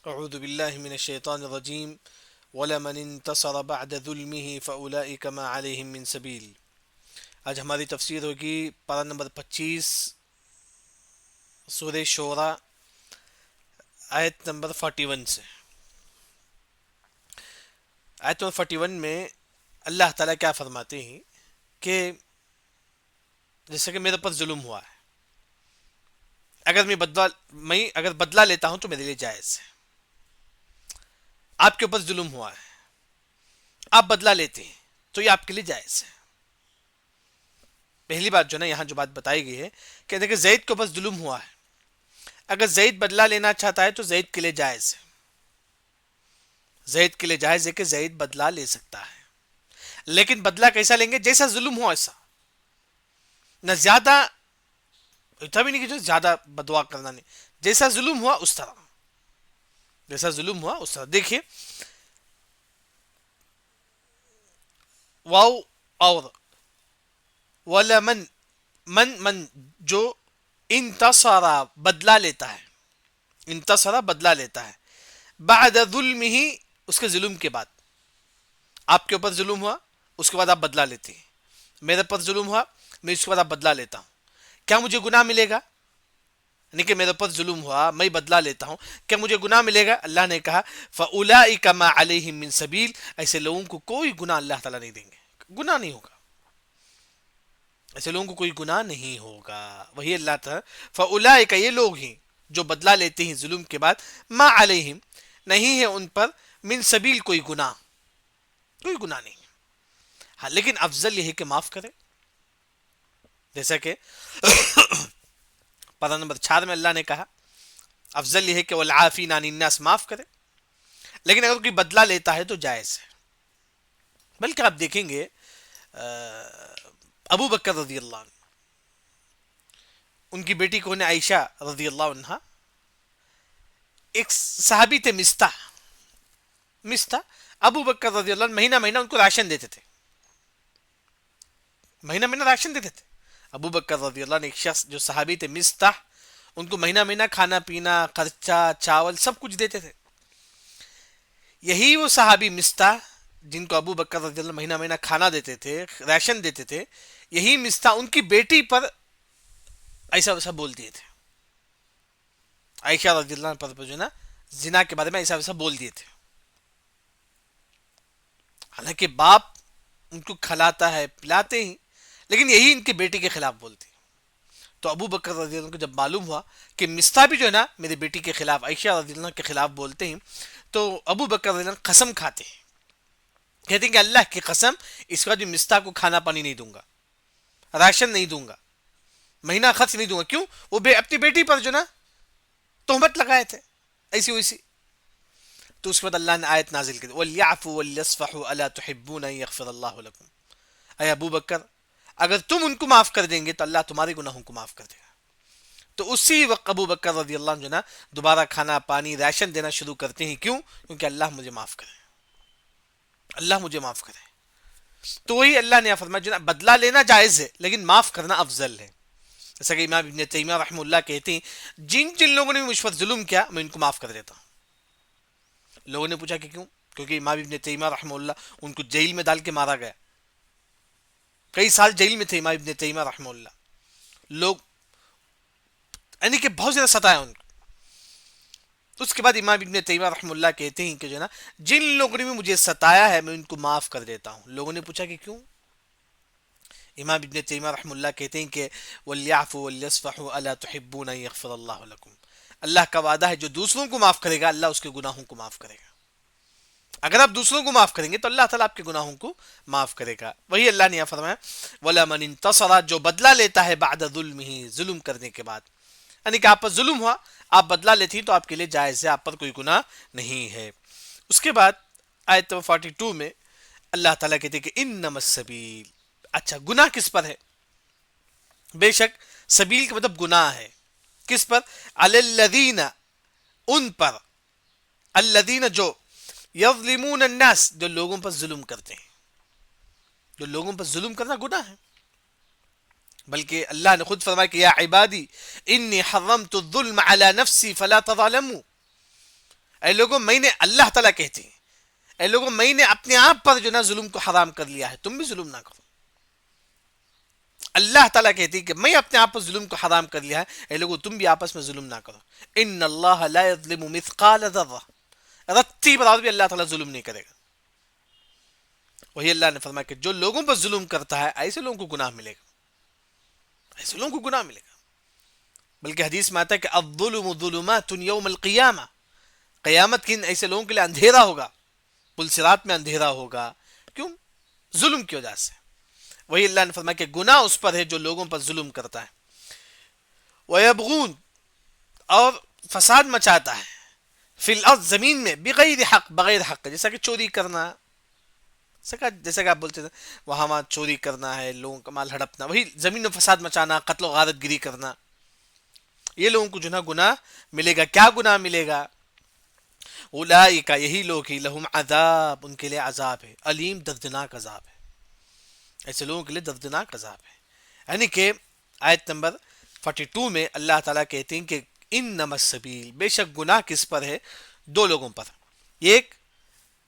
اعوذ باللہ من الشیطان الرجیم وَلَمَنِ انتصر بعد ظلمه فأولئك ما عليهم من سبیل. آج ہماری تفسیر ہوگی پارہ نمبر 25 سورہ شورى آیت نمبر 41 سے. آیت نمبر 41 میں اللہ تعالیٰ کیا فرماتے ہیں کہ جیسے کہ میرے پر ظلم ہوا ہے، اگر بدلہ لیتا ہوں تو میرے لیے جائز ہے. آپ کے اوپر ظلم ہوا ہے، آپ بدلہ لیتے ہیں تو یہ آپ کے لیے جائز ہے. پہلی بات جو نا یہاں جو بات بتائی گئی ہے کہ دیکھیں زید کے اوپر ظلم ہوا ہے، اگر زید بدلہ لینا چاہتا ہے تو زید کے لیے جائز ہے. زید کے لیے جائز ہے کہ زید بدلہ لے سکتا ہے، لیکن بدلہ کیسا لیں گے؟ جیسا ظلم ہوا ایسا، نہ زیادہ، اتنا بھی نہیں کہ جو زیادہ بدوا کرنا نہیں، جیسا ظلم ہوا اس طرح، جیسا ظلم ہوا اس طرح. دیکھیے واو اور ولمن، من جو انتصر بدلہ لیتا ہے، انتصر بدلہ لیتا ہے، بعد ظلم ہی اس کے ظلم کے بعد. آپ کے اوپر ظلم ہوا، اس کے بعد آپ بدلہ لیتے ہیں. میرے پر ظلم ہوا، میں اس کے بعد آپ بدلہ لیتا ہوں. کیا مجھے گناہ ملے گا؟ نہیں کہ میرے پر ظلم ہوا میں بدلہ لیتا ہوں، کیا مجھے گناہ ملے گا؟ اللہ نے کہا فَأُولَئِكَ مَا عَلَيْهِم مِّن سَبِيلٍ، ایسے لوگوں کو کوئی گناہ اللہ تعالیٰ نہیں دیں گے، گناہ نہیں ہوگا، ایسے لوگوں کو کوئی گناہ نہیں ہوگا. وہی اللہ تعالیٰ فَأُولَئِكَ، یہ لوگ ہیں جو بدلہ لیتے ہیں ظلم کے بعد، ما علیہم، نہیں ہے ان پر، من سبیل، کوئی گناہ، کوئی گناہ نہیں. ہاں لیکن افضل یہ ہے کہ معاف کرے، جیسا کہ پارہ نمبر 4 میں اللہ نے کہا افضل یہ ہے کہ والعافین عن الناس، معاف کرے. لیکن اگر کوئی بدلہ لیتا ہے تو جائز ہے. بلکہ آپ دیکھیں گے ابو بکر رضی اللہ عنہ، ان کی بیٹی کون ہے؟ عائشہ رضی اللہ عنہ. ایک صحابی تھے مستح، ابو بکر رضی اللہ عنہ مہینہ مہینہ ان کو راشن دیتے تھے، مہینہ مہینہ راشن دیتے تھے. ابو بکر رضی اللہ عنہ ایک شخص جو صحابی تھے مستح، ان کو مہینہ مہینہ کھانا پینا، خرچہ، چاول، سب کچھ دیتے تھے. یہی وہ صحابی مستح جن کو ابو بکر رضی اللہ عنہ مہینہ مہینہ کھانا دیتے تھے، راشن دیتے تھے، یہی مستح ان کی بیٹی پر ایسا ویسا بول دیے تھے. عائشہ رضی اللہ عنہ پر جو نا زنا کے بارے میں ایسا ویسا بول دیے تھے. حالانکہ باپ ان کو کھلاتا ہے پلاتے ہیں، لیکن یہی ان کی بیٹی کے خلاف بولتے ہیں. تو ابو بکر رضی اللہ عنہ کو جب معلوم ہوا کہ مستح بھی جو ہے نا میری بیٹی کے خلاف، عائشہ رضی اللہ عنہ کے خلاف بولتے ہیں، تو ابو بکر رضی اللہ عنہ قسم کھاتے ہیں، کہتے ہیں کہ اللہ کی قسم اس کے بعد مستح کو کھانا پانی نہیں دوں گا، راشن نہیں دوں گا، مہینہ خرچ نہیں دوں گا. کیوں؟ وہ اپنی بیٹی پر جو نا تہمت لگائے تھے ایسی ویسی. تو اس کے بعد اللہ نے آیت نازل کی وَلْيَعْفُوا وَلْيَصْفَحُوا أَلَا تُحِبُّونَ أَن يَغْفِرَ اللَّهُ لَكُمْ. اے ابو بکر، اگر تم ان کو معاف کر دیں گے تو اللہ تمہارے گناہوں کو معاف کر دے گا. تو اسی وقت ابو بکر رضی اللہ عنہ جو نا دوبارہ کھانا پانی راشن دینا شروع کرتے ہیں. کیوں؟ کیونکہ اللہ مجھے معاف کرے، اللہ مجھے معاف کرے. تو وہی اللہ نے فرمایا جو نا بدلہ لینا جائز ہے لیکن معاف کرنا افضل ہے. جیسا کہ امام ابن تیمیہ رحمہ اللہ کہتے ہیں جن لوگوں نے مجھ پر ظلم کیا میں ان کو معاف کر دیتا ہوں. لوگوں نے پوچھا کہ کیوں؟ کیونکہ امام ابن تیمیہ رحمہ اللہ ان کو جیل میں ڈال کے مارا گیا، کئی سال جیل میں تھے امام ابن تیمیہ رحمہ اللہ. لوگ یعنی کہ بہت زیادہ ستایا ان کو. اس کے بعد امام ابن تیمیہ رحمہ اللہ کہتے ہیں کہ جو نا جن لوگوں نے بھی مجھے ستایا ہے میں ان کو معاف کر دیتا ہوں. لوگوں نے پوچھا کہ کیوں؟ امام ابن تیمیہ رحمہ اللہ کہتے ہیں کہ وَلْيَعْفُوا وَلْيَصْفَحُوا أَلَا تُحِبُّونَ أَن يَغْفِرَ اللَّهُ لَكُمْ. اللہ کا وعدہ ہے جو دوسروں کو معاف کرے گا اللہ اس کے گناہوں کو معاف کرے گا. اگر آپ دوسروں کو معاف کریں گے تو اللہ تعالیٰ آپ کے گناہوں کو معاف کرے گا. وہی اللہ نے یہاں فرمایا وَلَمَنِ انتَصَرَ، جو بدلہ لیتا ہے بعد ظلمہ، ظلم کرنے کے بعد، یعنی کہ آپ پر ظلم ہوا، آپ بدلہ لیتی تو آپ کے لیے جائز ہے، آپ پر کوئی گناہ نہیں ہے. اس کے بعد آیت 42 میں اللہ تعالیٰ کہتے ہیں کہ انما السبیل. اچھا گناہ کس پر ہے؟ بے شک سبیل کا مطلب گناہ ہے. کس پر؟ علی الذین، ان پر، الذین جو، یظلمون الناس، جو لوگوں پر ظلم کرتے ہیں. جو لوگوں پر ظلم کرنا گناہ ہے. بلکہ اللہ نے خود فرمایا کہ یا عبادی انی حرمت الظلم علی نفسی فلا تظالموا. اے لوگوں میں نے، اللہ تعالیٰ کہتے ہیں، اے لوگوں میں نے اپنے آپ پر جو نا ظلم کو حرام کر لیا ہے، تم بھی ظلم نہ کرو. اللہ تعالیٰ کہتی ہے کہ میں اپنے آپ پر ظلم کو حرام کر لیا ہے، اے لوگوں تم بھی آپس میں ظلم نہ کرو. ان اللہ لا یظلم مثقال ذرہ، رتی برابر بھی اللہ تعالیٰ ظلم نہیں کرے گا. وہی اللہ نے فرمایا کہ جو لوگوں پر ظلم کرتا ہے ایسے لوگوں کو گناہ ملے گا، ایسے لوگوں کو گناہ ملے گا. بلکہ حدیث میں آتا ہے کہ الظلم ظلمات یوم القیامہ، قیامت کے دن ایسے لوگوں کے لیے اندھیرا ہوگا، پل صراط میں اندھیرا ہوگا. کیوں؟ ظلم کی وجہ سے. وہی اللہ نے فرمایا کہ گناہ اس پر ہے جو لوگوں پر ظلم کرتا ہے. وَيَبْغُونَ، اور فساد مچاتا ہے، فی الارض زمین میں، بغیر حق، بغیر حق، جیسا کہ چوری کرنا، جیسا کہ آپ بولتے تھے وہاں چوری کرنا ہے، لوگوں کا مال ہڑپنا، وہی زمین میں فساد مچانا، قتل و غارت گری کرنا. یہ لوگوں کو جو نا گناہ ملے گا. کیا گناہ ملے گا؟ اولئک، یہی لوگ ہی، لہم عذاب، ان کے لیے عذاب ہے، علیم، دردناک عذاب ہے. ایسے لوگوں کے لیے دردناک عذاب ہے. یعنی کہ آیت نمبر 42 میں اللہ تعالیٰ کہتے ہیں کہ انما السبیل، بے شک گناہ کس پر ہے؟ دو لوگوں پر. ایک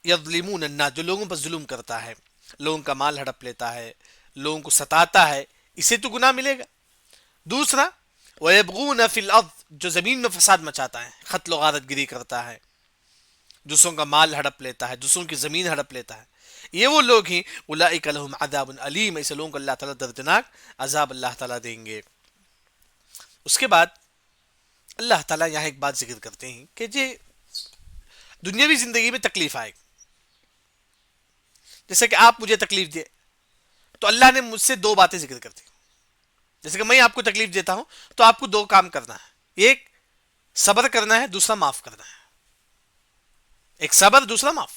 یظلمون الناس، جو لوگوں پر ظلم کرتا ہے، لوگوں کا مال ہڑپ لیتا ہے، لوگوں کو ستاتا ہے، اسے تو گناہ ملے گا. دوسرا وَيَبْغُونَ فِي الْأَرْضِ، جو زمین میں فساد مچاتا ہے، قتل و غارت گری کرتا ہے، دوسروں کا مال ہڑپ لیتا ہے، دوسروں کی زمین ہڑپ لیتا ہے. یہ وہ لوگ ہیں اولئک لہم عذاب علیم، ایسے لوگوں کو اللہ تعالیٰ دردناک عذاب اللہ تعالیٰ دیں گے. اس کے بعد اللہ تعالیٰ یہاں ایک بات ذکر کرتے ہیں کہ دنیاوی زندگی میں تکلیف آئے، جیسے کہ آپ مجھے تکلیف دے تو اللہ نے مجھ سے دو باتیں ذکر کر دی. جیسے کہ میں آپ کو تکلیف دیتا ہوں تو آپ کو دو کام کرنا ہے، ایک صبر کرنا ہے، دوسرا معاف کرنا ہے. ایک صبر، دوسرا معاف.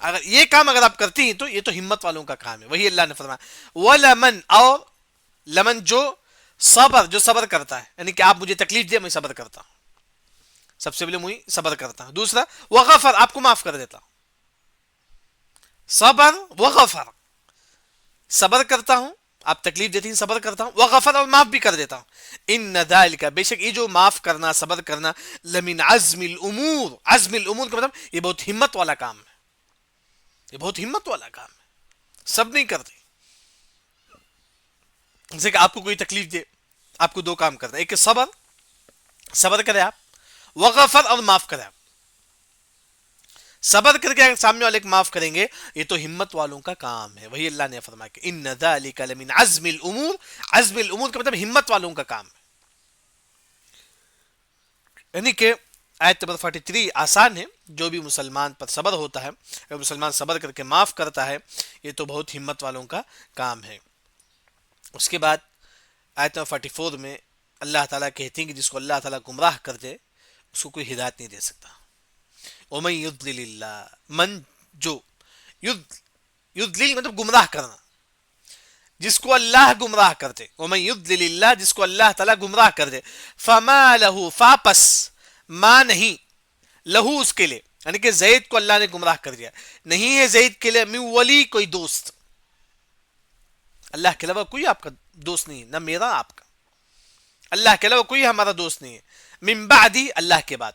اگر یہ کام اگر آپ کرتی ہیں تو یہ تو ہمت والوں کا کام ہے. وہی اللہ نے فرمایا وَلَمَنْ، اور لمن جو صبر کرتا ہے، یعنی کہ آپ مجھے تکلیف دے میں صبر کرتا ہوں، سب سے پہلے میں صبر کرتا ہوں. دوسرا وغفر، آپ کو معاف کر دیتا ہوں. صبر وغفر، صبر کرتا ہوں، آپ تکلیف دیتی ہیں، صبر کرتا ہوں، وغفر، اور معاف بھی کر دیتا ہوں. ان ذالک، بے شک یہ جو معاف کرنا، صبر کرنا، لمن عزم الامور، عزم الامور کا مطلب یہ بہت ہمت والا کام ہے، یہ بہت ہمت والا کام ہے، سب نہیں کرتے. جیسے کہ آپ کو کوئی تکلیف دے، آپ کو دو کام کرنا ہے، ایک صبر کرے آپ، وغفر، اور معاف کرے آپ. صبر کر کے اگر سامنے والے کو معاف کریں گے، یہ تو ہمت والوں کا کام ہے. وہی اللہ نے فرمایا کہ ان ذالک لمن عزم الامور، عزم الامور کا مطلب ہمت والوں کا کام ہے. یعنی کہ آیت نمبر 43 آسان ہے، جو بھی مسلمان پر صبر ہوتا ہے، اگر مسلمان صبر کر کے معاف کرتا ہے، یہ تو بہت ہمت والوں کا کام ہے. اس کے بعد آیت نمبر 44 میں اللہ تعالیٰ کہتے ہیں کہ جس کو اللہ تعالیٰ گمراہ کر دے اس کو کوئی ہدایت نہیں دے سکتا. وَمَن يُضْلِلِ اللَّهُ، من جو یضلل مطلب گمراہ کرنا، جس کو اللہ گمراہ کر دے، وَمَن يُضْلِلِ اللَّهُ، جس کو اللہ تعالیٰ گمراہ کر دے، فَمَا لَهُ، فاپس، ما نہیں، لہو اس کے لیے، یعنی کہ زید کو اللہ نے گمراہ کر دیا، نہیں ہے زید کے لیے من ولی، کوئی دوست. اللہ کے علاوہ کوئی آپ کا دوست نہیں ہے، نہ میرا آپ کا. اللہ کے علاوہ کوئی ہمارا دوست نہیں ہے. من بعدی، اللہ کے بعد،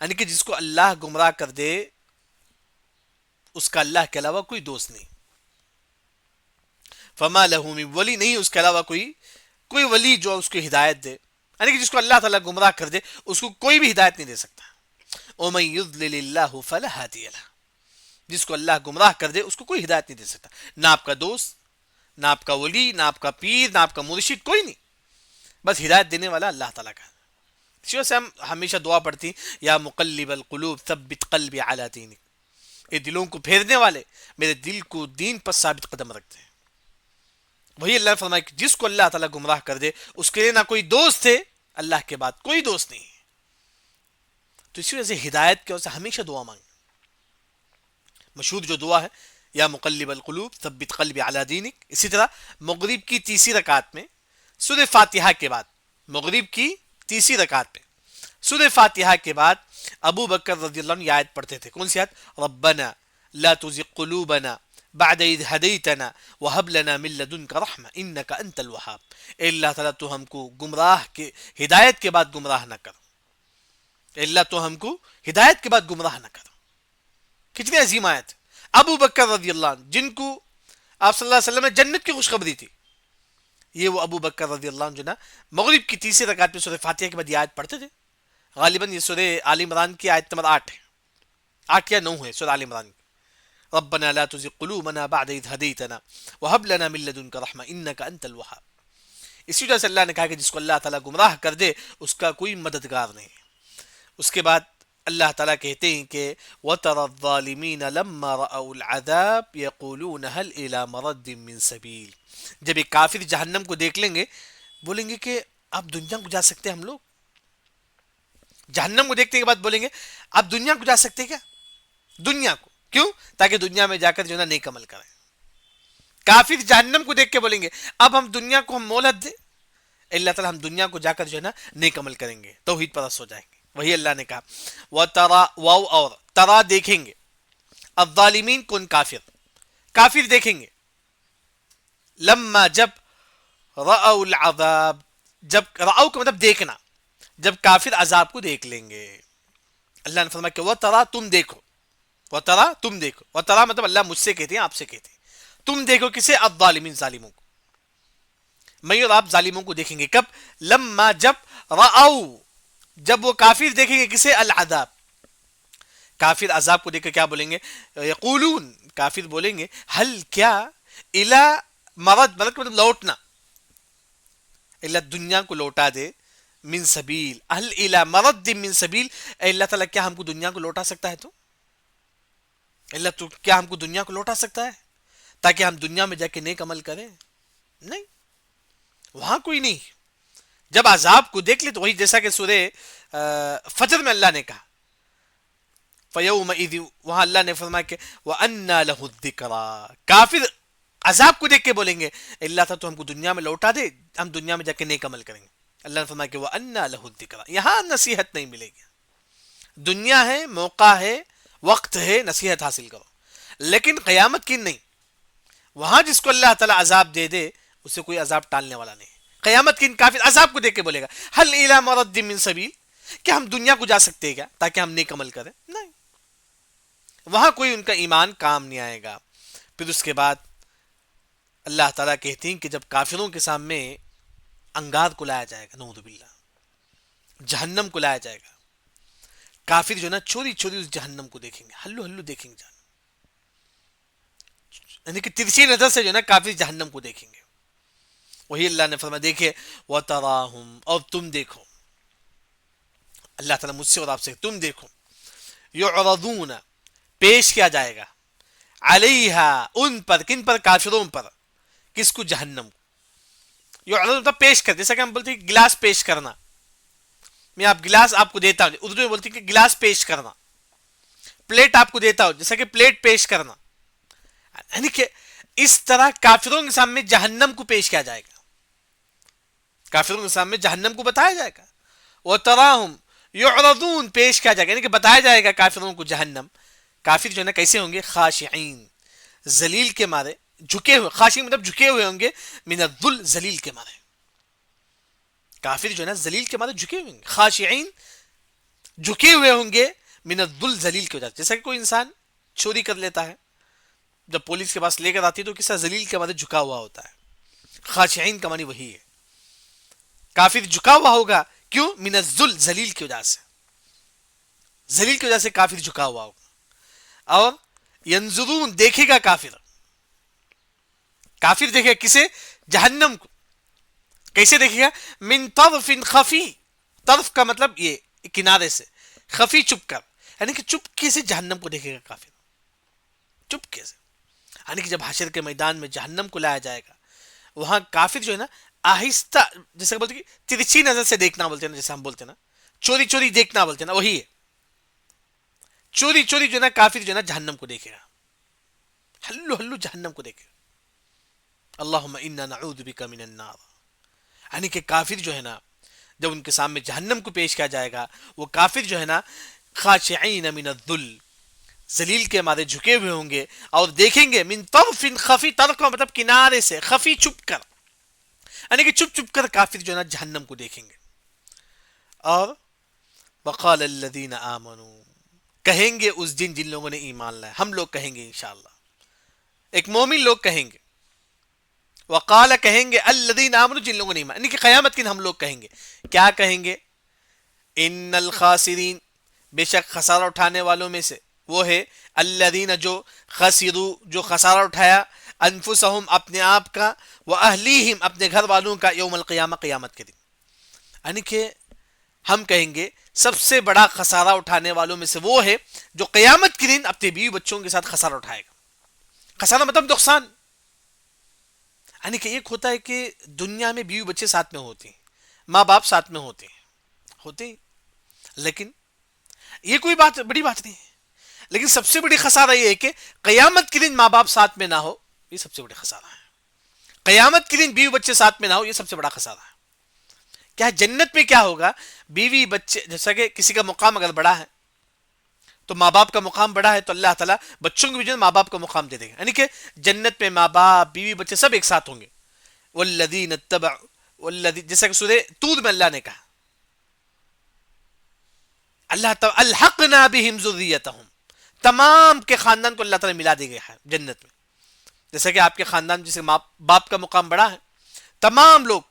یعنی کہ جس کو اللہ گمراہ کر دے اس کا اللہ کے علاوہ کوئی دوست نہیں. فما لہو من ولی، نہیں اس کے علاوہ کوئی ولی جو اس کو ہدایت دے، یعنی کہ جس کو اللہ تعالیٰ گمراہ کر دے اس کو کوئی بھی ہدایت نہیں دے سکتا. ومن یضلل اللہ فلا ہادی لہ، جس کو اللہ گمراہ کر دے اس کو کوئی ہدایت نہیں دے سکتا، نہ آپ کا دوست، نہ آپ کا ولی، نہ آپ کا پیر، نہ آپ کا مرشد، کوئی نہیں. بس ہدایت دینے والا اللہ تعالیٰ کا. اسی وجہ سے ہم ہمیشہ دعا پڑھتی یا مقلب القلوب ثبت قلبی علی دینک، یہ دلوں کو پھیرنے والے میرے دل کو دین پر ثابت قدم رکھتے ہیں. وہی اللہ نے فرمایا کہ جس کو اللہ تعالیٰ گمراہ کر دے اس کے لیے نہ کوئی دوست ہے، اللہ کے بعد کوئی دوست نہیں ہے. تو اسی وجہ سے ہدایت کی وجہ سے ہمیشہ دعا مانگیں. مشہور جو دعا ہے یا مقلب القلوب ثبت قلبی علی دینک. اسی طرح مغرب کی تیسری رکعت میں سورہ فاتحہ کے بعد، مغرب کی تیسری رکعت میں سورہ فاتحہ کے بعد ابو بکر رضی اللہ عنہ یہ آیت پڑھتے تھے. کون سی آیت؟ ربنا لا تزغ قلوبنا بعد اذ هديتنا وهب لنا من لدنك رحمة انك انت الوهاب. اے اللہ تعالیٰ تو ہم کو گمراہ کے ہدایت کے بعد گمراہ نہ کر. اللہ تو ہم کو ہدایت کے بعد گمراہ نہ کر. کتنی عظیم آیت. ابو بکر رضی اللہ عنہ جن کو آپ صلی اللہ علیہ وسلم نے جنت کی خوشخبری تھی, یہ وہ ابو بکر رضی اللہ عنہ جو نا مغرب کی تیسری رکعت میں سورہ فاتحہ کے بعد یہ آیت پڑھتے تھے. غالباً یہ سورہ آل عمران کی آیت نمبر 8 ہے, 8 یا 9 ہے سورہ آل عمران کی. ربنا لا تزغ قلوبنا بعد إذ هديتنا وهب لنا من لدنك رحمة إنك أنت الوهاب. اسی وجہ سے اللہ نے کہا کہ جس کو اللہ تعالیٰ گمراہ کر دے اس کا کوئی مددگار نہیں. اس کے بعد اللہ تعالیٰ کہتے ہیں کہ وَتَرَى الظَّالِمِينَ لَمَّا رَأَوُا الْعَذَابَ يَقُولُونَ هَلْ إِلَى مَرَدٍ مِّن سَبِيلٍ. جب ایک کافر جہنم کو دیکھ لیں گے بولیں گے کہ اب دنیا کو جا سکتے ہیں ہم لوگ. جہنم کو دیکھنے کے بعد بولیں گے اب دنیا کو جا سکتے کیا, دنیا کو کیوں, تاکہ دنیا میں جا کر جو ہے نا نیک عمل کریں. کافر جہنم کو دیکھ کے بولیں گے اب ہم دنیا کو ہم مہلت دیں, اللہ تعالیٰ ہم دنیا کو جا کر جو ہے نا نیک عمل کریں گے, توحید پرست ہو جائیں گے. وہی اللہ نے کہا وَتَرَى واو اور ترا دیکھیں گے, الظالمین کون کافر, کافر دیکھیں گے, لما جب رأوا العذاب, جب رأو کا مطلب دیکھنا, جب کافر عذاب کو دیکھ لیں گے. اللہ نے فرمایا کہ وَتَرَى تم دیکھو, وَتَرَى تم دیکھو, وَتَرَى مطلب اللہ مجھ سے کہتے ہیں آپ سے کہتے ہیں, تم دیکھو کسے, الظالمین ظالموں کو. میں اور آپ ظالموں کو دیکھیں گے کب, لما جب رأو جب وہ کافر دیکھیں گے کسے, العذاب, کافر عذاب کو دیکھ کر کیا بولیں گے, یقولون کافر بولیں گے ہل کیا, الا مرد مطلب لوٹنا, اللہ دنیا کو لوٹا دے, من سبیل ہل الا مرد من سبیل, اے اللہ تعالیٰ کیا ہم کو دنیا کو لوٹا سکتا ہے, تو اللہ تو کیا ہم کو دنیا کو لوٹا سکتا ہے تاکہ ہم دنیا میں جا کے نیک عمل کریں؟ نہیں, وہاں کوئی نہیں. جب عذاب کو دیکھ لے تو وہی جیسا کہ سورہ فجر میں اللہ نے کہا فَيَوْمَئِذٍ, وہاں اللہ نے فرمایا کہ وَأَنَّا لَهُ الذِّكْرَى, کافر عذاب کو دیکھ کے بولیں گے اللہ تعالیٰ تو ہم کو دنیا میں لوٹا دے, ہم دنیا میں جا کے نیک عمل کریں گے. اللہ نے فرمایا کہ وَأَنَّا لَهُ الذِّكْرَى, یہاں نصیحت نہیں ملے گی. دنیا ہے, موقع ہے, وقت ہے, نصیحت حاصل کرو, لیکن قیامت کی نہیں. وہاں جس کو اللہ تعالیٰ عذاب دے دے اسے کوئی عذاب ٹالنے والا نہیں. قیامت کے ان کافر عذاب کو دیکھ کے بولے گا ہل الی مرد من سبیل, کہ ہم دنیا کو جا سکتے ہیں کیا تاکہ ہم نیک عمل کریں؟ نہیں, وہاں کوئی ان کا ایمان کام نہیں آئے گا. پھر اس کے بعد اللہ تعالیٰ کہتے ہیں کہ جب کافروں کے سامنے انگار کو لایا جائے گا, نعوذ باللہ, جہنم کو لایا جائے گا, کافر جو نا چوری چوری اس جہنم کو دیکھیں گے, ہلو ہلو دیکھیں گے, یعنی کہ ترچھی نظر سے جو نا کافر جہنم کو دیکھیں گے. وہی اللہ نے فرمایا دیکھے وَتَرَاهُمْ, اور تم دیکھو, اللہ تعالیٰ مجھ سے اور آپ سے تم دیکھو, يُعْرَضُونَ پیش کیا جائے گا, عَلَيْهَا ان پر, کن پر, کافروں پر, کس کو, جہنم کو. يُعْرَضُونَ پیش کر, جیسا کہ ہم بولتے ہیں گلاس پیش کرنا, میں آپ گلاس آپ کو دیتا ہوں, اردو میں بولتے ہیں کہ گلاس پیش کرنا, پلیٹ آپ کو دیتا ہوں جیسا کہ پلیٹ پیش کرنا, یعنی کہ اس طرح کافروں کے سامنے جہنم کو پیش کیا جائے گا, کافروں کے سامنے جہنم کو بتایا جائے گا. وَتَرَاهُمْ يُعْرَضُونَ پیش کیا جائے گا, یعنی کہ بتایا جائے گا کافروں کو جہنم. کافر جو ہے نا کیسے ہوں گے, خاشعین, ذلیل کے مارے, جھکے ہوئے, خاشعین مطلب جھکے ہوئے ہوں گے, من الذل, ذلیل کے مارے. کافر جو ہے نا ذلیل کے مارے جھکے ہوئے ہوں گے, خاشعین جھکے ہوئے ہوں گے, من الذل, ذلیل کی وجہ سے. جیسا کہ کوئی انسان چوری کر لیتا ہے, جب پولیس کے پاس لے کر آتی ہے تو کس طرح ذلیل کے مارے جھکا ہوا ہوتا ہے. خاشعین کا معنی وہی ہے, کافر جھکا ہوا ہوگا, کیوں, من الذل, ذلیل کی وجہ سے, ذلیل کی وجہ سے کافر جھکا ہوا ہوگا. اور ینظرون دیکھے گا کافر, کافر دیکھے گا کسے, جہنم کو. کیسے دیکھے گا, من طرف خفی, طرف کا مطلب یہ کنارے سے, خفی چھپ کر, یعنی کہ چپکے سے جہنم کو دیکھے گا کافر, چپکے سے. یعنی کہ جب حشر کے میدان میں جہنم کو لایا جائے گا وہاں کافر جو ہے نا آہستہ, جیسے بولتے کہ ترچھی نظر سے دیکھنا بولتے ہیں نا, جیسے ہم بولتے ہیں نا چوری چوری دیکھنا بولتے ہیں نا, وہی ہے, چوری چوری جو ہے نا کافر جو ہے نا جہنم کو دیکھے گا, ہلو ہلو جہنم کو دیکھے گا. اللہم انا نعوذ بک من النار, یعنی کہ کافر جو ہے نا جب ان کے سامنے جہنم کو پیش کیا جائے گا وہ کافر جو ہے نا خاشعین من الذل, ذلیل کے مارے جھکے ہوئے ہوں گے, اور دیکھیں گے من طرف خفی, طرف کا مطلب کنارے سے, خفی چھپ کر, یعنی کہ چھپ چھپ کر کافر جو ہے نا جہنم کو دیکھیں گے. اور وقال الذین آمنوا، کہیں گے اس دن جن لوگوں نے ایمان لایا، ہم لوگ کہیں گے انشاءاللہ، ایک مومن لوگ کہیں گے، وقال کہیں گے الذین آمنوا جن لوگوں نے ایمان، یعنی کہ قیامت کے دن ہم لوگ کہیں گے، کیا کہیں گے؟ ان الخاسرین، بے شک خسارہ اٹھانے والوں میں سے وہ ہے الذین جو خسروا، جو خسارہ اٹھایا، انفسہم اپنے آپ کا، واہلیہم اپنے گھر والوں کا، یوم القیامہ قیامت کے دن، یعنی کہ ہم کہیں گے سب سے بڑا خسارہ اٹھانے والوں میں سے وہ ہے جو قیامت کے دن اپنے بیوی بچوں کے ساتھ خسارہ اٹھائے گا۔ خسارہ مطلب نقصان، یعنی کہ ایک ہوتا ہے کہ دنیا میں بیوی بچے ساتھ میں ہوتے ہیں، ماں باپ ساتھ میں ہوتے ہیں، لیکن یہ کوئی بات بڑی بات نہیں ہے، لیکن سب سے بڑی خسارہ یہ ہے کہ قیامت کے دن ماں باپ ساتھ میں نہ ہو، یہ سب سے بڑی خسارہ ہے۔ قیامت کے دن بیوی بچے ساتھ میں نہ ہو، یہ سب سے بڑا خسارہ ہے۔ کیا جنت میں کیا ہوگا؟ بیوی بچے، جیسا کہ کسی کا مقام اگر بڑا ہے تو ماں باپ کا مقام بڑا ہے تو اللہ تعالیٰ بچوں کو بھی جو ہے ماں باپ کا مقام دے دے گا، یعنی کہ جنت میں ماں باپ بیوی بچے سب ایک ساتھ ہوں گے۔ والذین اتبع، جیسا کہ سورہ طور میں اللہ نے کہا، اللہ تعالیٰ الحقنا بہم ذریتہم، تمام کے خاندان کو اللہ تعالیٰ ملا دے گا ہے جنت میں، جیسا کہ آپ کے خاندان جسے ماں باپ کا مقام بڑا ہے، تمام لوگ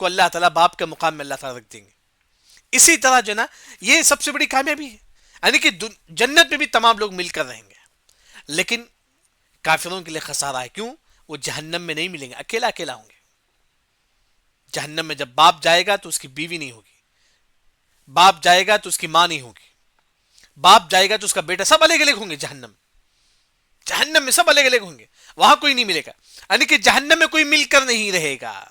کو اللہ تعالیٰ باپ کے مقام میں اللہ تعالیٰ رکھ دیں گے۔ اسی طرح جو نا یہ سب سے بڑی کامیابی ہے، یعنی کہ جنت میں بھی تمام لوگ مل کر رہیں گے، لیکن کافروں کے لیے خسارہ ہے، کیوں؟ وہ جہنم میں نہیں ملیں گے، اکیلا اکیلا ہوں گے۔ جہنم میں جب باپ جائے گا تو اس کی بیوی نہیں ہوگی، باپ جائے گا تو اس کی ماں نہیں ہوگی، باپ جائے گا تو اس کا بیٹا، سب الگ الگ ہوں گے جہنم، جہنم میں سب الگ الگ ہوں گے، وہاں کوئی نہیں ملے گا، یعنی کہ جہنم میں کوئی مل کر نہیں رہے گا،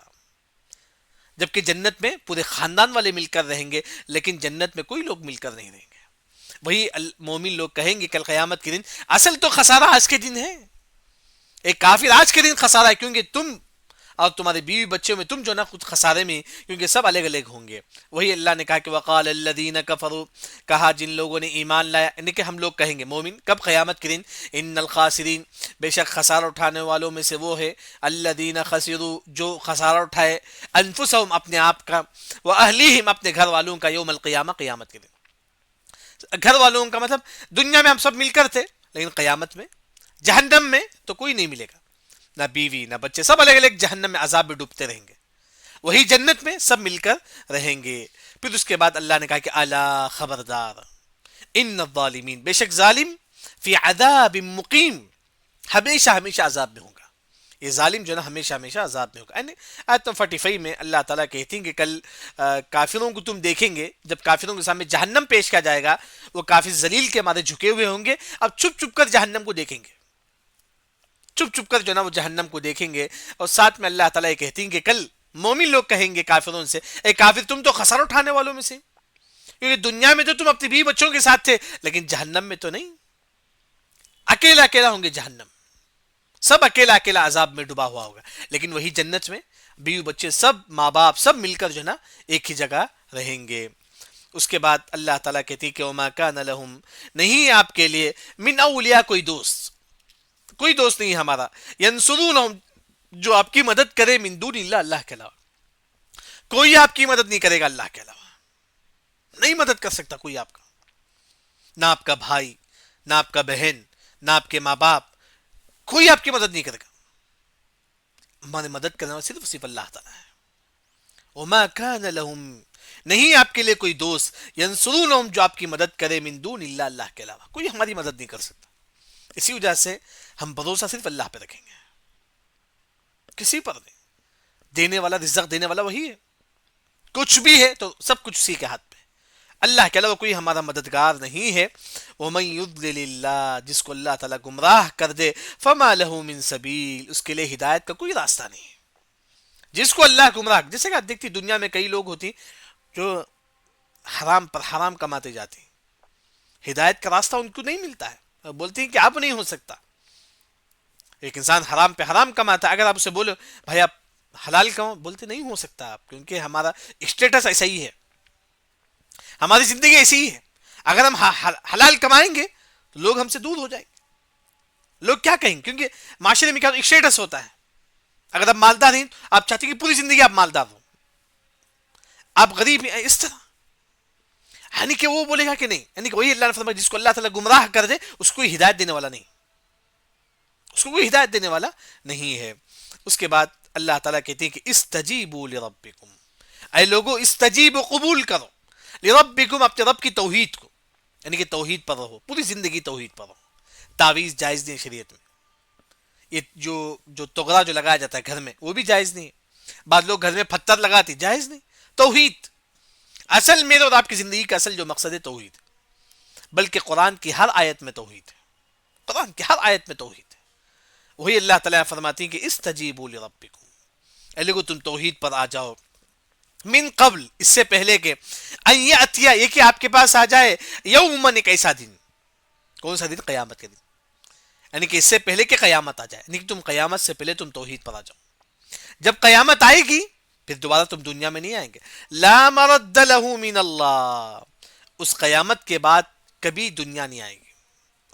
جبکہ جنت میں پورے خاندان والے مل کر رہیں گے، لیکن جنت میں کوئی لوگ مل کر نہیں رہیں گے۔ وہی مومن لوگ کہیں گے کل قیامت کے دن، اصل تو خسارہ آج کے دن ہے، ایک کافر آج کے دن خسارہ ہے، کیونکہ تم اور تمہارے بیوی بچوں میں تم جو نا خود خسارے میں، کیونکہ سب الگ الگ ہوں گے۔ وہی اللہ نے کہا کہ وقال الذین کفروا، کہا جن لوگوں نے ایمان لایا، یعنی کہ ہم لوگ کہیں گے مومن کب؟ قیامت کے دن، ان الخاسرین، بے شک خسارہ اٹھانے والوں میں سے وہ ہے الذین خسروا، جو خسارہ اٹھائے، انفسہم اپنے آپ کا، واہلیہم اپنے گھر والوں کا، یوم القیامہ قیامت کے دن۔ گھر والوں کا مطلب دنیا میں ہم سب مل کر تھے، لیکن قیامت میں جہنم میں تو کوئی نہیں ملے گا، نہ بیوی نہ بچے، سب الگ الگ جہنم میں عذاب میں ڈوبتے رہیں گے۔ وہی جنت میں سب مل کر رہیں گے۔ پھر اس کے بعد اللہ نے کہا کہ الا خبردار، ان الظالمین، بے شک ظالم، فی عذاب مقیم، ہمیشہ ہمیشہ عذاب میں ہوگا۔ یہ ظالم جو ہے نا ہمیشہ ہمیشہ عذاب میں ہوگا۔ یعنی آیت 45 میں اللہ تعالیٰ کہتی ہیں کہ کل کافروں کو تم دیکھیں گے، جب کافروں کے سامنے جہنم پیش کیا جائے گا، وہ کافر ذلیل کے مارے جھکے ہوئے ہوں گے، اب چھپ چھپ کر جہنم کو دیکھیں گے، چھپ چھپ کر جو نا وہ جہنم کو دیکھیں گے۔ اور ساتھ میں اللہ تعالیٰ یہ کہتی ہیں کہ کل مومن لوگ کہیں گے کافروں سے، اے کافر تم تو خسارہ اٹھانے والوں میں سے، کیونکہ دنیا میں تو تم اپنی بیوی بچوں کے ساتھ تھے، لیکن جہنم میں تو نہیں، اکیلا اکیلا ہوں گے جہنم، سب اکیلا اکیلا عذاب میں ڈوبا ہوا ہوگا۔ لیکن وہی جنت میں بیوی بچے سب، ماں باپ سب مل کر جو نا ایک ہی جگہ رہیں گے۔ اس کے بعد اللہ تعالیٰ کہتی کہ وما کان لہم، نہیں آپ کے لیے، من اولیاء کوئی دوست، کوئی دوست نہیں ہمارا، ینصرونہم، جو آپ کی مدد کرے، من دون اللہ، اللہ کے علاوہ کوئی آپ کی مدد نہیں کرے گا، اللہ کے علاوہ نہیں مدد کر سکتا کوئی آپ کا، نہ آپ کا بھائی، نہ آپ کا بہن، نہ آپ کے ماں باپ، کوئی آپ کی مدد نہیں کرے گا، ہماری مدد کرنے والا صرف اللہ تعالیٰ ہے۔ وما کان لہم، نہیں آپ کے لیے کوئی دوست، ینصرونہم، جو آپ کی مدد کرے، من دون اللہ، اللہ کے علاوہ کوئی ہماری مدد نہیں کر سکتا۔ اسی وجہ سے ہم بھروسہ صرف اللہ پہ رکھیں گے، کسی پر نہیں۔ دینے والا، رزق دینے والا وہی ہے، کچھ بھی ہے تو سب کچھ اسی کے ہاتھ پہ، اللہ کے علاوہ کوئی ہمارا مددگار نہیں ہے۔ وَمَن يُضْلِلِ اللَّهُ، جس کو اللہ تعالیٰ گمراہ کر دے، فَمَا لَهُ مِن سَبِيلٍ، اس کے لیے ہدایت کا کوئی راستہ نہیں ہے۔ جس کو اللہ گمراہ، جیسے کہ آپ دیکھتی دنیا میں کئی لوگ ہوتی جو حرام پر حرام کماتے جاتے ہیں، ہدایت کا راستہ ان کو نہیں ملتا ہے، بولتے ہیں کہ اب نہیں ہو سکتا۔ ایک انسان حرام پہ حرام کماتا ہے، اگر آپ اسے بولو بھائی آپ حلال کماؤ، بولتے نہیں ہو سکتا آپ، کیونکہ ہمارا اسٹیٹس ایسا ہی ہے، ہماری زندگی ایسی ہی ہے، اگر ہم حلال کمائیں گے تو لوگ ہم سے دور ہو جائیں گے، لوگ کیا کہیں گے، کیونکہ معاشرے میں کیا اسٹیٹس ہوتا ہے، اگر آپ مالدار ہیں آپ چاہتے ہیں کہ پوری زندگی آپ مالدار ہو، آپ غریب ہیں، اس طرح یعنی کہ وہ بولے گا کہ نہیں، یعنی کہ وہی اللہ نے فرمایا جس کو اللہ تعالیٰ گمراہ کر دے اس کو ہدایت دینے والا نہیں، اس کو کوئی ہدایت دینے والا نہیں ہے۔ اس کے بعد اللہ تعالیٰ کہتے ہیں کہ استجیبوا لربکم، اے لوگو استجیبوا قبول کرو، لربکم اپنے رب کی توحید کو، یعنی کہ توحید پر رہو، پوری زندگی توحید پر رہو۔ تعویذ جائز نہیں ہے شریعت میں، یہ جو تغرا جو لگایا جاتا ہے گھر میں وہ بھی جائز نہیں ہے، بعض لوگ گھر میں پتھر لگاتے، جائز نہیں۔ توحید اصل میرے اور آپ کی زندگی کا اصل جو مقصد ہے توحید، بلکہ قرآن کی ہر آیت میں توحید ہے، قرآن کی ہر آیت میں توحید ہے۔ وہی اللہ تعالیٰ فرماتی ہیں کہ استجیبوا لربکم، اے لوگو تم توحید پر آ جاؤ، من قبل اس سے پہلے کہ ان یاتیا یہ کہ آپ کے پاس آ جائے، یومن ایک ایسا دن، کون سا دن؟ قیامت کے دن، یعنی کہ اس سے پہلے کہ قیامت آ جائے، یعنی کہ تم قیامت سے پہلے تم توحید پر آ جاؤ۔ جب قیامت آئے گی پھر دوبارہ تم دنیا میں نہیں آئیں گے، لا مرد له من اللہ، اس قیامت کے بعد کبھی دنیا نہیں آئے گی،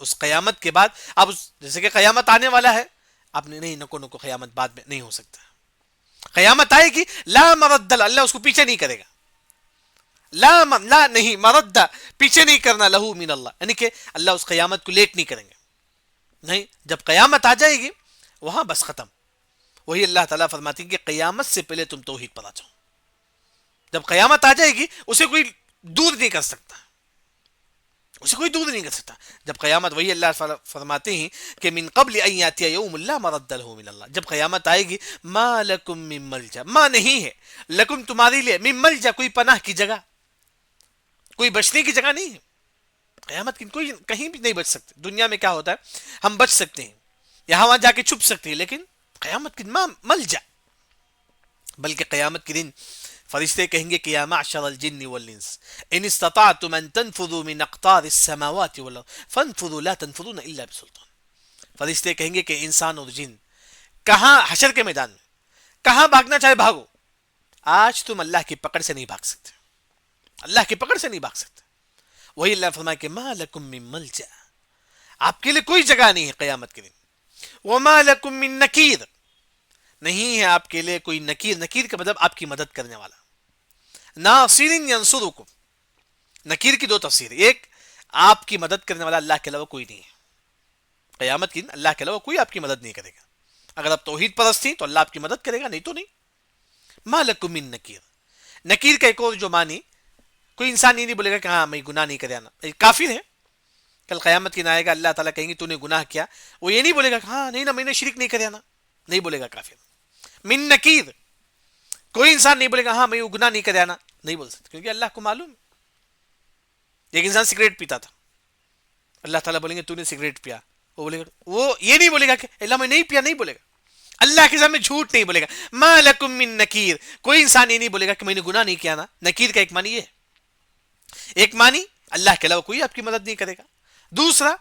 اس قیامت کے بعد اب جیسے کہ قیامت آنے والا ہے، آپ نے نہیں، نکو نکو قیامت بعد میں نہیں ہو سکتا، قیامت آئے گی، لا مرد اللہ اس کو پیچھے نہیں کرے گا، لا نہیں مرد پیچھے نہیں کرنا، لہو من اللہ یعنی کہ اللہ اس قیامت کو لیٹ نہیں کریں گے، نہیں، جب قیامت آ جائے گی وہاں بس ختم۔ وہی اللہ تعالیٰ فرماتی ہے کہ قیامت سے پہلے تم توحید پر آ جاؤ، جب قیامت آ جائے گی اسے کوئی دور نہیں کر سکتا، اسے کوئی دور نہیں کر سکتا جب قیامت، وہی اللہ فرماتے ہیں کہ من قبل ان یاتی یوم لا مرد له من اللہ، جب قیامت آئے گی ما لکم من ملجا، ما نہیں ہے، لکم تمہارے لیے، من ملجا کوئی پناہ کی جگہ، کوئی بچنے کی جگہ نہیں ہے، قیامت کی کوئی کہیں بھی نہیں بچ سکتے۔ دنیا میں کیا ہوتا ہے، ہم بچ سکتے ہیں، یہاں وہاں جا کے چھپ سکتے ہیں، لیکن قیامت کی ما ملجا، بلکہ قیامت کے دن فرشتے کہیں گے کہ یا معشر الجن والانس ان استطعتم ان تنفذوا من اقطار السماوات والارض فانفذوا لا تنفذون الا بسلطان، فرشتے کہیں گے کہ انسان اور جن کہاں، حشر کے میدان میں کہاں بھاگنا چاہے بھاگو، آج تم اللہ کی پکڑ سے نہیں بھاگ سکتے، اللہ کی پکڑ سے نہیں بھاگ سکتے۔ وہی اللہ فرمائے کہ ما لکم من ملجا، آپ کے لیے کوئی جگہ نہیں ہے قیامت کے دن، وما لکم من نکیر، نہیں ہے آپ کے لیے کوئی نکیر، نکیر کا مطلب آپ کی مدد کرنے والا، ناصر ینصرکم، نکیر کی دو تفسیر، ایک آپ کی مدد کرنے والا اللہ کے علاوہ کوئی نہیں ہے، قیامت کے دن اللہ کے علاوہ کوئی آپ کی مدد نہیں کرے گا، اگر آپ توحید پرست ہیں تو اللہ آپ کی مدد کرے گا، نہیں تو نہیں۔ ما لکم من نکیر، نکیر کا ایک اور جو معنی، کوئی انسان یہ نہیں بولے گا کہ ہاں میں گناہ نہیں کرے آنا، کافر ہے، کل قیامت کے دن آئے گا اللہ تعالیٰ کہیں گے تو نے گناہ کیا، وہ یہ نہیں بولے گا کہ ہاں نہیں نا میں نے شرک نہیں کرے آنا، نہیں بولے گا کافر۔ من نکیر، کوئی انسان نہیں بولے گا ہاں میں وہ گناہ نہیں کرے آنا، نہیں بول سکتا، کیونکہ اللہ کو معلوم ہے۔ ایک انسان سگریٹ پیتا تھا، اللہ تعالیٰ بولیں گے تو نے سگریٹ پیا، وہ بولے گا، وہ یہ نہیں بولے گا کہ اللہ میں نہیں پیا، نہیں بولے گا، اللہ کے سامنے جھوٹ نہیں بولے گا۔ ما لکم من نکیر، کوئی انسان یہ نہیں بولے گا کہ میں نے گناہ نہیں کیا نا، نکیر کا ایک معنی یہ ہے، ایک معنی اللہ کے علاوہ کوئی آپ کی مدد نہیں کرے گا، دوسرا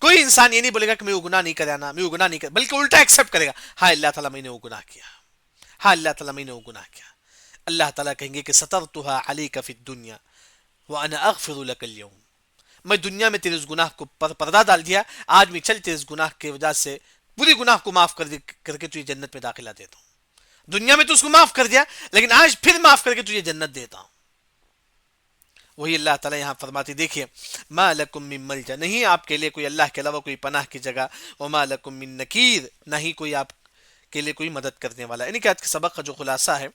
کوئی انسان یہ نہیں بولے گا کہ میں وہ گناہ نہیں کرے آنا، میں وہ گناہ نہیں کر، بلکہ الٹا ایکسپٹ کرے گا، ہاں اللہ تعالیٰ میں نے وہ گناہ کیا، ہاں اللہ تعالیٰ میں نے وہ گناہ کیا۔ اللہ تعالیٰ کہیں گے کہ سترتها علیک فی الدنیا وانا اغفر لک اليوم، میں دنیا میں تیرے اس گناہ کو پردہ ڈال دیا، آج میں چل تیرے اس گناہ کی وجہ سے پوری گناہ کو معاف کر کے تجھے جنت میں داخلہ دیتا ہوں، دنیا میں تو اس کو معاف کر دیا لیکن آج پھر معاف کر کے تجھے جنت دیتا ہوں۔ وہی اللہ تعالیٰ یہاں فرماتی دیکھیے، ما لکم من ملجا، نہیں آپ کے لیے کوئی اللہ کے علاوہ کوئی پناہ کی جگہ، وما لکم من نکیر، نہیں کوئی آپ کے لیے کوئی مدد کرنے والا۔ یعنی کہ آج کے سبق کا جو خلاصہ ہے،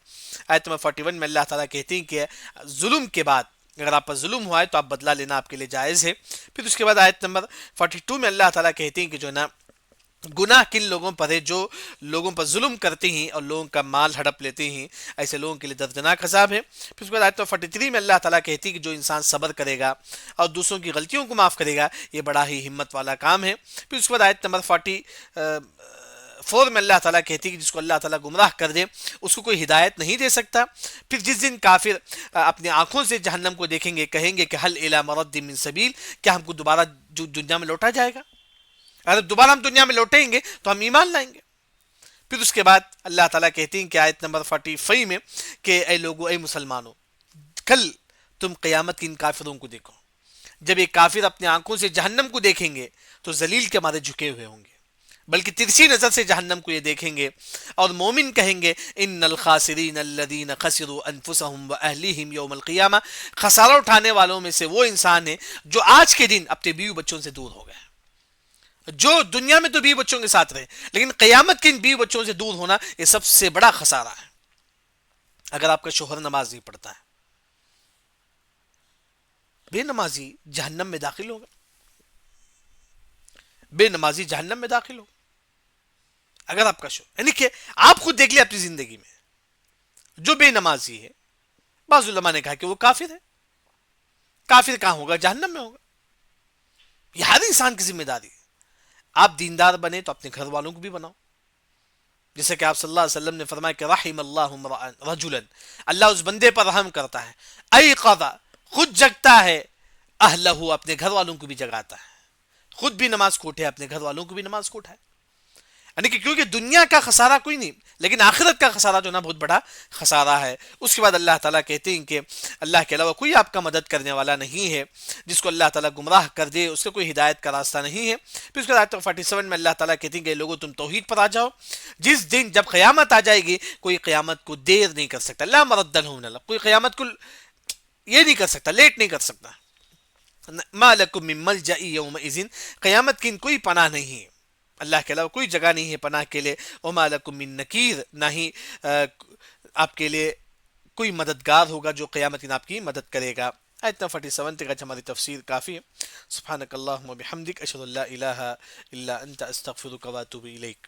آیت نمبر 41 میں اللہ تعالیٰ کہتے ہیں کہ ظلم کے بعد اگر آپ پر ظلم ہوا ہے تو آپ بدلہ لینا آپ کے لیے جائز ہے۔ پھر اس کے بعد آیت نمبر 42 میں اللہ تعالیٰ کہتے ہیں کہ جو ہے نا گناہ کن لوگوں پر ہے، جو لوگوں پر ظلم کرتے ہیں اور لوگوں کا مال ہڑپ لیتے ہیں، ایسے لوگوں کے لیے دردناک عذاب ہے۔ پھر اس کے بعد آیت نمبر 43 میں اللہ تعالیٰ کہتی ہے کہ جو انسان صبر کرے گا اور دوسروں کی غلطیوں کو معاف کرے گا یہ بڑا ہی ہمت والا کام ہے۔ پھر اس کے بعد آیت نمبر 44 میں اللہ تعالیٰ کہتی ہے کہ جس کو اللہ تعالیٰ گمراہ کر دے اس کو کوئی ہدایت نہیں دے سکتا۔ پھر جس دن کافر اپنی آنکھوں سے جہنم کو دیکھیں گے، کہیں گے کہ حل الی مرد من سبیل، کیا ہم کو دوبارہ دنیا میں لوٹا جائے گا؟ اگر دوبارہ ہم دنیا میں لوٹیں گے تو ہم ایمان لائیں گے۔ پھر اس کے بعد اللہ تعالیٰ کہتے ہیں کہ آیت نمبر 45 میں کہ اے لوگو، اے مسلمانوں، کل تم قیامت کی ان کافروں کو دیکھو، جب یہ کافر اپنے آنکھوں سے جہنم کو دیکھیں گے تو ذلیل کے مارے جھکے ہوئے ہوں گے، بلکہ ترسی نظر سے جہنم کو یہ دیکھیں گے، اور مومن کہیں گے ان الخاسرین الذین خسروا انفسهم واہلیہم یوم القیامہ، خسارہ اٹھانے والوں میں سے وہ انسان ہے جو آج کے دن اپنے بیوی بچوں سے دور ہو گئے، جو دنیا میں تو بیوی بچوں کے ساتھ رہے لیکن قیامت کے ان بیوی بچوں سے دور ہونا یہ سب سے بڑا خسارہ ہے۔ اگر آپ کا شوہر نماز نہیں پڑھتا ہے، بے نمازی جہنم میں داخل ہوگا، بے نمازی جہنم میں داخل ہوگا۔ اگر آپ کا شوہر، یعنی کہ آپ خود دیکھ لیں اپنی زندگی میں، جو بے نمازی ہے، بعض علماء نے کہا کہ وہ کافر ہے، کافر کہاں ہوگا؟ جہنم میں ہوگا۔ یہ ہر انسان کی ذمہ داری ہے۔ آپ دیندار بنے تو اپنے گھر والوں کو بھی بناؤ، جیسے کہ آپ صلی اللہ علیہ وسلم نے فرمایا کہ رحم اللہ امرأ رجلا، اللہ اس بندے پر رحم کرتا ہے، ایقظ، خود جگتا ہے، اہلہ، اپنے گھر والوں کو بھی جگاتا ہے، خود بھی نماز کو اٹھے، اپنے گھر والوں کو بھی نماز کو اٹھائے۔ یعنی کہ کیونکہ دنیا کا خسارہ کوئی نہیں لیکن آخرت کا خسارہ جو نا بہت بڑا خسارہ ہے۔ اس کے بعد اللہ تعالیٰ کہتے ہیں کہ اللہ کے علاوہ کوئی آپ کا مدد کرنے والا نہیں ہے، جس کو اللہ تعالیٰ گمراہ کر دے اس کا کوئی ہدایت کا راستہ نہیں ہے۔ پھر اس کے بعد 47 میں اللہ تعالیٰ کہتے ہیں کہ لوگوں تم توحید پر آ جاؤ، جس دن جب قیامت آ جائے گی کوئی قیامت کو دیر نہیں کر سکتا، لا مرد له من اللہ، کوئی قیامت کو یہ نہیں کر سکتا، لیٹ نہیں کر سکتا۔ ما لکم من ملجأ یومئذ، قیامت کی ان کوئی پناہ نہیں ہے، اللہ کے علاوہ کوئی جگہ نہیں ہے پناہ کے لیے۔ وما لکم من نکیر، نہ ہی آپ کے لیے کوئی مددگار ہوگا جو قیامت دن آپ کی مدد کرے گا۔ آیت 47 تک آج ہماری تفسیر کافی ہے۔ سبحانک اللہم و بحمدک، اشہد ان لا الہ الا انت، استغفرک و اتوب الیک۔